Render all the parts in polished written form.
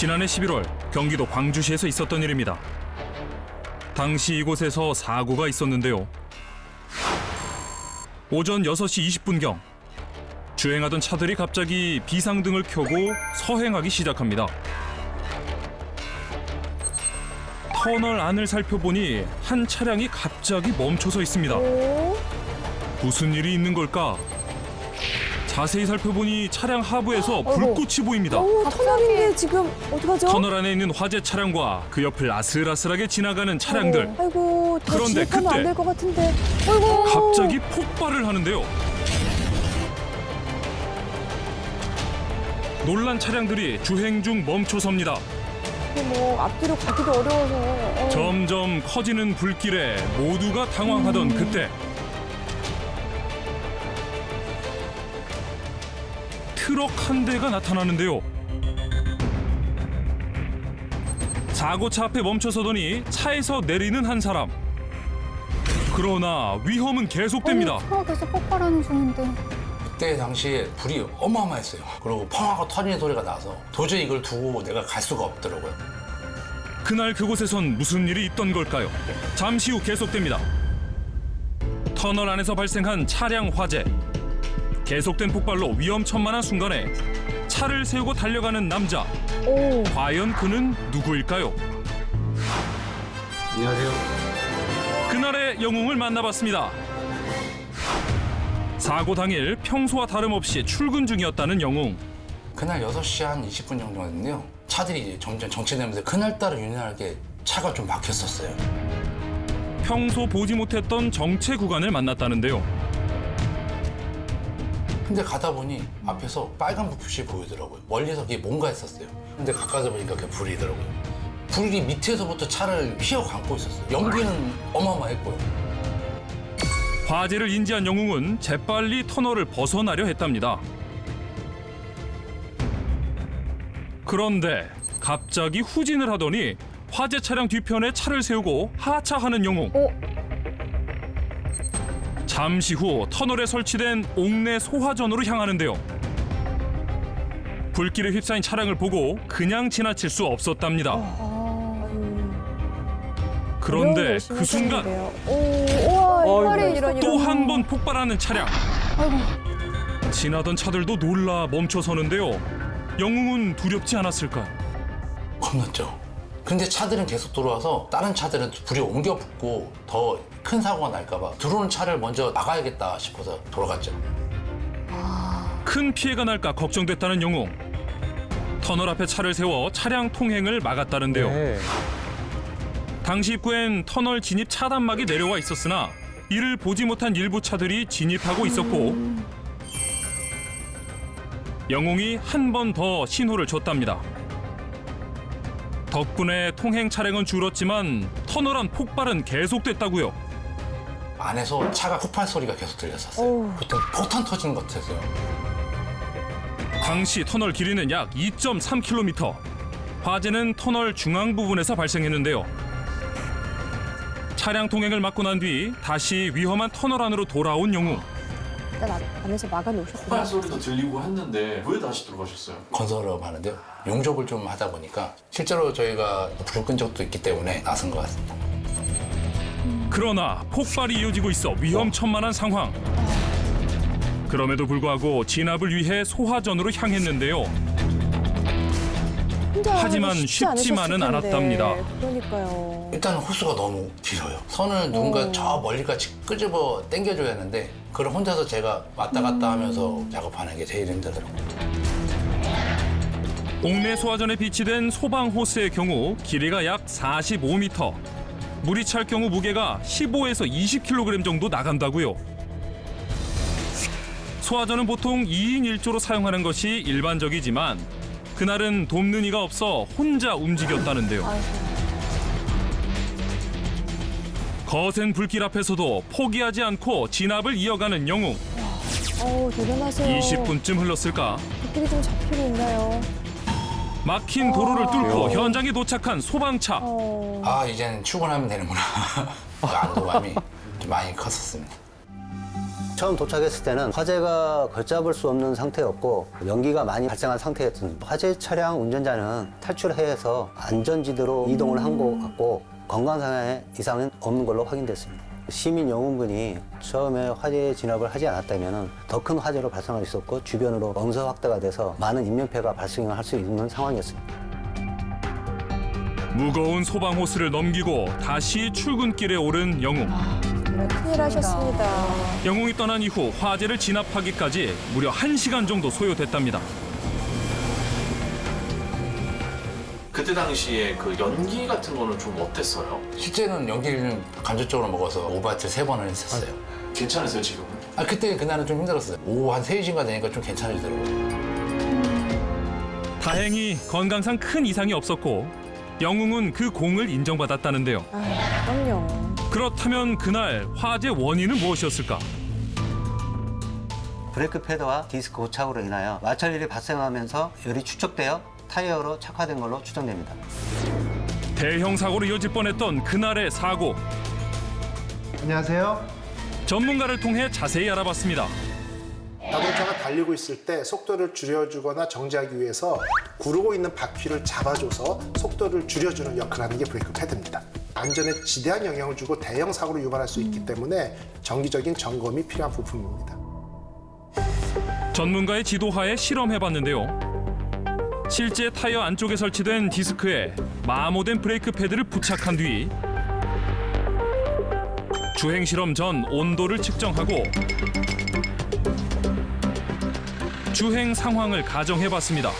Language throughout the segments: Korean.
지난해 11월 경기도 광주시에서 있었던 일입니다. 당시 이곳에서 사고가 있었는데요. 오전 6시 20분경 주행하던 차들이 갑자기 비상등을 켜고 서행하기 시작합니다. 터널 안을 살펴보니 한 차량이 갑자기 멈춰서 있습니다. 무슨 일이 있는 걸까? 자세히 살펴보니 차량 하부에서 불꽃이 보입니다. 터널인데 지금 어떡하죠? 터널 안에 있는 화재 차량과 그 옆을 아슬아슬하게 지나가는 차량들. 아이고, 더 그런데 진입하면 안 그때 될 것 같은데. 아이고. 갑자기 폭발을 하는데요. 놀란 차량들이 주행 중 멈춰섭니다. 뭐 앞뒤로 가기도 어려워서. 점점 커지는 불길에 모두가 당황하던 그때 트럭 한 대가 나타나는데요. 사고차 앞에 멈춰서더니 차에서 내리는 한 사람. 그러나 위험은 계속됩니다. 트럭에서 폭발하는 중인데. 그때 당시에 불이 어마어마했어요. 그리고 펑하고 터지는 소리가 나서 도저히 이걸 두고 내가 갈 수가 없더라고요. 그날 그곳에선 무슨 일이 있던 걸까요? 잠시 후 계속됩니다. 터널 안에서 발생한 차량 화재. 계속된 폭발로 위험천만한 순간에 차를 세우고 달려가는 남자. 오. 과연 그는 누구일까요? 안녕하세요. 그날의 영웅을 만나봤습니다. 사고 당일 평소와 다름없이 출근 중이었다는 영웅. 그날 6시 한 20분 정도였는데요. 차들이 이제 점점 정체되면서 그날따라 유난하게 차가 좀 막혔었어요. 평소 보지 못했던 정체 구간을 만났다는데요. 근데 가다 보니 앞에서 빨간 불빛이 보이더라고요. 멀리서 그게 뭔가 했었어요. 근데 가까이서 보니까 그게 불이더라고요. 불이 밑에서부터 차를 휘어 감고 있었어요. 연기는 어마어마했고요. 화재를 인지한 영웅은 재빨리 터널을 벗어나려 했답니다. 그런데 갑자기 후진을 하더니 화재 차량 뒤편에 차를 세우고 하차하는 영웅. 잠시 후 터널에 설치된 옥내 소화전으로 향하는데요. 불길에 휩싸인 차량을 보고 그냥 지나칠 수 없었답니다. 그런데 그 순간 또 한 번 폭발하는 차량. 지나던 차들도 놀라 멈춰서는데요. 영웅은 두렵지 않았을까요? 겁났죠. 근데 차들은 계속 들어와서 다른 차들은 불이 옮겨 붙고 더 큰 사고가 날까봐 들어오는 차를 먼저 막아야겠다 싶어서 돌아갔죠. 큰 피해가 날까 걱정됐다는 영웅. 터널 앞에 차를 세워 차량 통행을 막았다는데요. 당시 입구엔 터널 진입 차단막이 내려와 있었으나 이를 보지 못한 일부 차들이 진입하고 있었고 영웅이 한 번 더 신호를 줬답니다. 덕분에 통행 차량은 줄었지만 터널 안 폭발은 계속됐다고요. 안에서 차가 폭발 소리가 계속 들렸었어요. 보통 폭탄 터지는 것 같았어요. 당시 터널 길이는 약 2.3km. 화재는 터널 중앙 부분에서 발생했는데요. 차량 통행을 막고 난 뒤 다시 위험한 터널 안으로 돌아온 영웅. 일단 안에서 막아놓으셨구나. 폭발 소리도 들리고 했는데 왜 다시 들어가셨어요? 건설업 하는데요. 용접을 좀 하다 보니까 실제로 저희가 불을 끈 적도 있기 때문에 나선 것 같습니다. 그러나 폭발이 이어지고 있어 위험천만한 상황. 그럼에도 불구하고 진압을 위해 소화전으로 향했는데요. 하지만 쉽지만은 않았답니다. 그러니까요. 일단 호수가 너무 길어요. 선을 누군가 저 멀리까지 끄집어 당겨줘야 하는데 그걸 혼자서 제가 왔다 갔다 하면서 작업하는 게 제일 힘들더라고요. 옥내 소화전에 비치된 소방 호스의 경우 길이가 약 45m. 물이 찰 경우 무게가 15에서 20kg 정도 나간다고요. 소화전은 보통 2인 1조로 사용하는 것이 일반적이지만 그날은 돕는 이가 없어 혼자 움직였다는데요. 거센 불길 앞에서도 포기하지 않고 진압을 이어가는 영웅. 대단하세요. 20분쯤 흘렀을까? 불길이 좀 잡히고 있나요? 막힌 도로를 뚫고 현장에 도착한 소방차. 아, 이제는 출근하면 되는구나. 그 안도감이 좀 많이 컸었습니다. 처음 도착했을 때는 화재가 걷잡을 수 없는 상태였고 연기가 많이 발생한 상태였습니다. 화재 차량 운전자는 탈출해서 안전지대로 이동을 한 것 같고 건강상의 이상은 없는 걸로 확인됐습니다. 시민 영웅분이 처음에 화재 진압을 하지 않았다면 더 큰 화재로 발생할 수 있었고 주변으로 원서 확대가 돼서 많은 인명피해가 발생할 수 있는 상황이었습니다. 무거운 소방 호스를 넘기고 다시 출근길에 오른 영웅. 정말 큰일 하셨습니다. 영웅이 떠난 이후 화재를 진압하기까지 무려 1시간 정도 소요됐답니다. 그때 당시에 그 연기 같은 거는 좀 어땠어요? 실제는 연기를 간접적으로 먹어서 오바이트를 3번을 했었어요. 괜찮으세요 지금은? 그때 그날은 좀 힘들었어요. 오후 한 3시인가 되니까 좀 괜찮아지더라고요. 다행히 건강상 큰 이상이 없었고 영웅은 그 공을 인정받았다는데요. 그럼요. 그렇다면 그날 화재 원인은 무엇이었을까? 브레이크 패드와 디스크 고착으로 인하여 마찰열이 발생하면서 열이 축적되어 타이어로 착화된 걸로 추정됩니다. 대형 사고로 이어질 뻔했던 그날의 사고. 안녕하세요. 전문가를 통해 자세히 알아봤습니다. 자동차가 달리고 있을 때 속도를 줄여주거나 정지하기 위해서 구르고 있는 바퀴를 잡아줘서 속도를 줄여주는 역할을 하는 게 브레이크 패드입니다. 안전에 지대한 영향을 주고 대형 사고를 유발할 수 있기 때문에 정기적인 점검이 필요한 부품입니다. 전문가의 지도하에 실험해봤는데요. 실제 타이어 안쪽에 설치된 디스크에 마모된 브레이크 패드를 부착한 뒤 주행 실험 전 온도를 측정하고 주행 상황을 가정해봤습니다.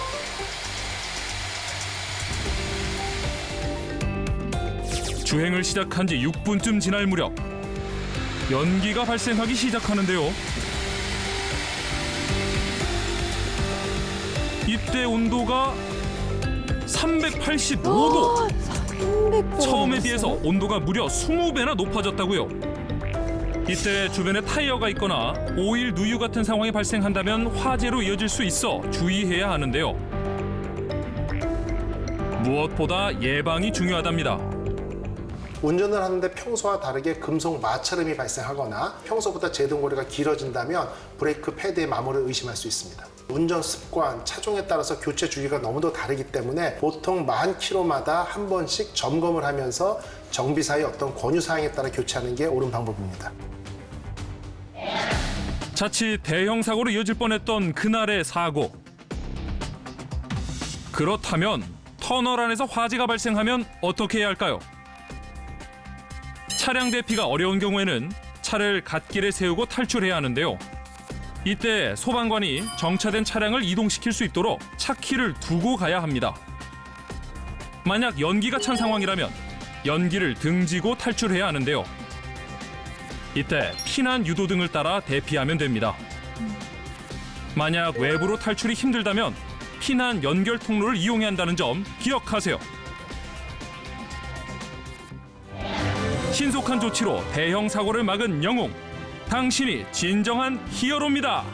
주행을 시작한 지 6분쯤 지날 무렵 연기가 발생하기 시작하는데요. 이때 온도가 385도! 300도. 처음에 비해서 온도가 무려 20배나 높아졌다고요. 이때 주변에 타이어가 있거나 오일 누유 같은 상황이 발생한다면 화재로 이어질 수 있어 주의해야 하는데요. 무엇보다 예방이 중요하답니다. 운전을 하는데 평소와 다르게 금속 마찰음이 발생하거나 평소보다 제동거리가 길어진다면 브레이크 패드의 마모를 의심할 수 있습니다. 운전 습관, 차종에 따라서 교체 주기가 너무도 다르기 때문에 보통 10,000km마다 한 번씩 점검을 하면서 정비사의 어떤 권유사항에 따라 교체하는 게 옳은 방법입니다. 자칫 대형 사고로 이어질 뻔했던 그날의 사고. 그렇다면 터널 안에서 화재가 발생하면 어떻게 해야 할까요? 차량 대피가 어려운 경우에는 차를 갓길에 세우고 탈출해야 하는데요. 이때 소방관이 정차된 차량을 이동시킬 수 있도록 차키를 두고 가야 합니다. 만약 연기가 찬 상황이라면 연기를 등지고 탈출해야 하는데요. 이때 피난 유도등을 따라 대피하면 됩니다. 만약 외부로 탈출이 힘들다면 피난 연결 통로를 이용해야 한다는 점 기억하세요. 신속한 조치로 대형 사고를 막은 영웅. 당신이 진정한 히어로입니다.